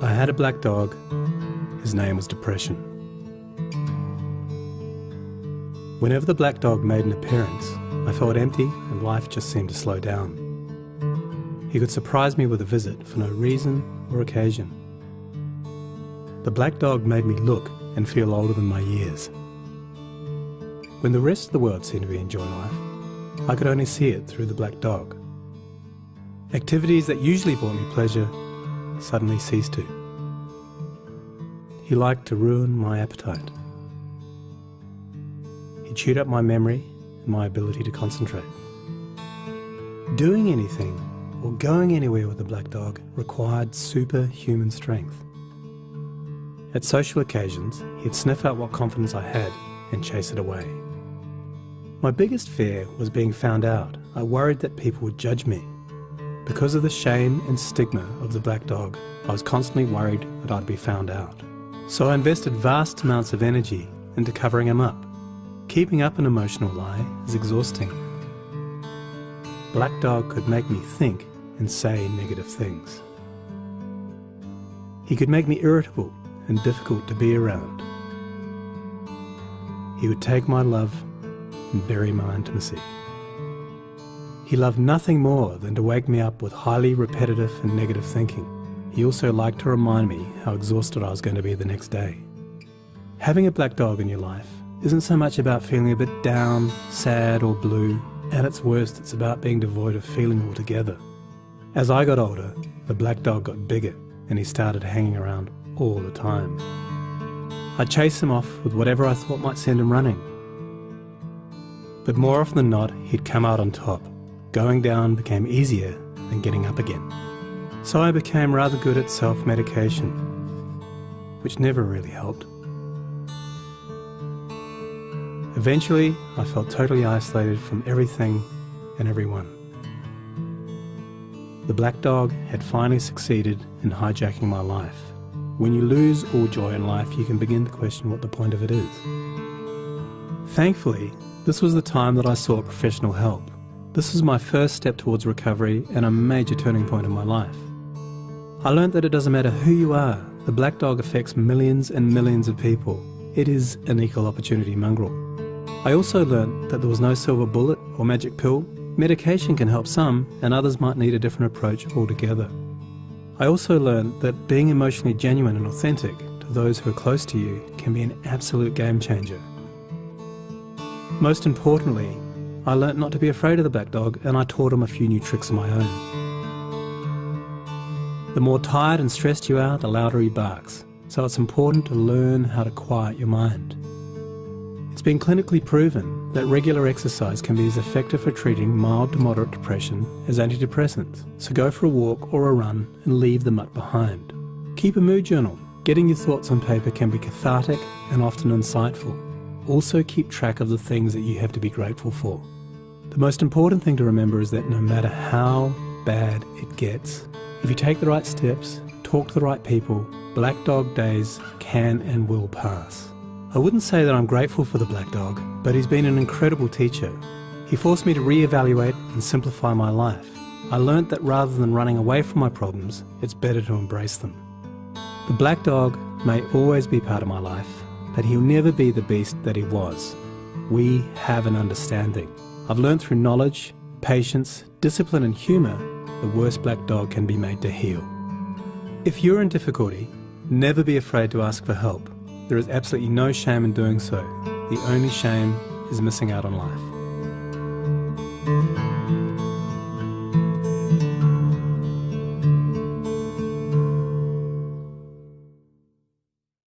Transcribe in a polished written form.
I had a black dog. His name was Depression. Whenever the black dog made an appearance, I felt empty and life just seemed to slow down. He could surprise me with a visit for no reason or occasion. The black dog made me look and feel older than my years. When the rest of the world seemed to be enjoying life, I could only see it through the black dog. Activities that usually brought me pleasure suddenly ceased to. He liked to ruin my appetite. He chewed up my memory and my ability to concentrate. Doing anything or going anywhere with the black dog required superhuman strength. At social occasions, he'd sniff out what confidence I had and chase it away. My biggest fear was being found out. I worried that people would judge me. Because of the shame and stigma of the black dog, I was constantly worried that I'd be found out. So I invested vast amounts of energy into covering him up. Keeping up an emotional lie is exhausting. Black dog could make me think and say negative things. He could make me irritable and difficult to be around. He would take my love and bury my intimacy. He loved nothing more than to wake me up with highly repetitive and negative thinking. He also liked to remind me how exhausted I was going to be the next day. Having a black dog in your life isn't so much about feeling a bit down, sad or blue. At its worst, it's about being devoid of feeling altogether. As I got older, the black dog got bigger and he started hanging around all the time. I'd chase him off with whatever I thought might send him running. But more often than not, he'd come out on top. Going down became easier than getting up again. So I became rather good at self-medication, which never really helped. Eventually, I felt totally isolated from everything and everyone. The black dog had finally succeeded in hijacking my life. When you lose all joy in life, you can begin to question what the point of it is. Thankfully, this was the time that I sought professional help. This was my first step towards recovery and a major turning point in my life. I learned that it doesn't matter who you are, the black dog affects millions and millions of people. It is an equal opportunity mongrel. I also learned that there was no silver bullet or magic pill. Medication can help some, and others might need a different approach altogether. I also learned that being emotionally genuine and authentic to those who are close to you can be an absolute game changer. Most importantly, I learnt not to be afraid of the black dog, and I taught him a few new tricks of my own. The more tired and stressed you are, the louder he barks, so it's important to learn how to quiet your mind. It's been clinically proven that regular exercise can be as effective for treating mild to moderate depression as antidepressants, so go for a walk or a run and leave the mutt behind. Keep a mood journal. Getting your thoughts on paper can be cathartic and often insightful. Also keep track of the things that you have to be grateful for. The most important thing to remember is that no matter how bad it gets, if you take the right steps, talk to the right people, black dog days can and will pass. I wouldn't say that I'm grateful for the black dog, but he's been an incredible teacher. He forced me to re-evaluate and simplify my life. I learnt that rather than running away from my problems, it's better to embrace them. The black dog may always be part of my life, but he'll never be the beast that he was. We have an understanding. I've learned through knowledge, patience, discipline and humour, the worst black dog can be made to heal. If you're in difficulty, never be afraid to ask for help. There is absolutely no shame in doing so. The only shame is missing out on life.